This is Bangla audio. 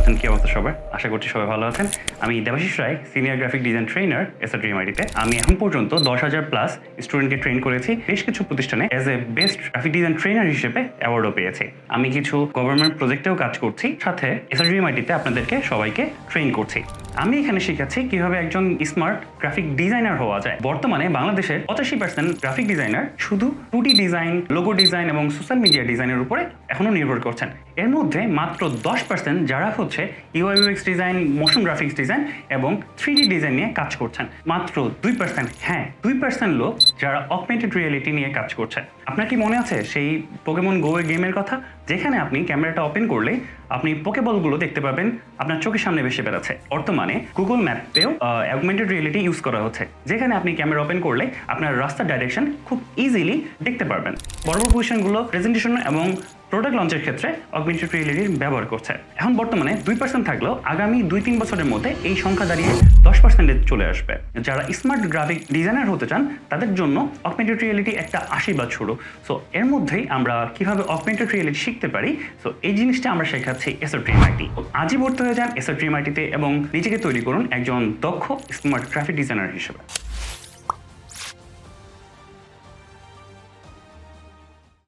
আছেন? কি অবস্থা সবার? আশা করছি সবাই ভালো আছেন। আমি Debashis Roy, senior graphic design trainer SRTMIT-তে। আমি এখন পর্যন্ত 10,000 প্লাস স্টুডেন্টকে ট্রেন করেছি। বেশ কিছু প্রতিষ্ঠানে as a best graphic design trainer হিসেবে অ্যাওয়ার্ডও পেয়েছি। আমি কিছু গভর্নমেন্ট প্রজেক্টেও কাজ করছি, সাথে SRTMIT-তে আপনাদেরকে সবাইকে ট্রেন করছি। আমি এখানে শেখাচ্ছি কিভাবে একজন স্মার্ট গ্রাফিক ডিজাইনার হওয়া যায়। বর্তমানে বাংলাদেশের 85% গ্রাফিক ডিজাইনার শুধু 2D ডিজাইন, লোগো ডিজাইন এবং সোশ্যাল মিডিয়া ডিজাইনের উপরে এখনো নির্ভর করছেন। এর মধ্যে মাত্র 10% যারা হচ্ছে UI UX design, motion graphics design এবং 3D ডিজাইন নিয়ে কাজ করছেন। মাত্র 2%, হ্যাঁ 2% লোক যারা অগমেন্টেড রিয়েলিটি নিয়ে কাজ করছে। আপনার কি মনে আছে সেই পোকেমন গো গেমের কথা, যেখানে আপনি ক্যামেরাটা ওপেন করলেই আপনি পোকেবলগুলো দেখতে পাবেন আপনার চোখের সামনে ভেসে বেড়াচ্ছে। বর্তমানে গুগল ম্যাপেও অগমেন্টেড রিয়েলিটি ইউজ করা হচ্ছে, যেখানে আপনি ক্যামেরা ওপেন করলে আপনার রাস্তার ডাইরেকশন খুব ইজিলি দেখতে পারবেন। বড় বড় পজিশনগুলো প্রেজেন্টেশন এবং প্রোডাক্ট লঞ্চের ক্ষেত্রে অগমেন্টেড রিয়েলিটির ব্যবহার করছে। এখন বর্তমানে 2% থাকলেও আগামী 2-3 বছরের মধ্যে এই সংখ্যা দাঁড়িয়ে 10% চলে আসবে। যারা স্মার্ট গ্রাফিক ডিজাইনার হতে চান তাদের জন্য অগমেন্টেড রিয়েলিটি একটা আশীর্বাদ শুরু। সো এর মধ্যেই আমরা কিভাবে অগমেন্টেড রিয়েলিটি শিখতে পারি, সো এই জিনিসটা আমরা শেখাচ্ছি SRTMIT। আজই ভর্তি হয়ে যান SRTMIT-তে এবং নিজেকে তৈরি করুন একজন দক্ষ স্মার্ট গ্রাফিক ডিজাইনার হিসেবে।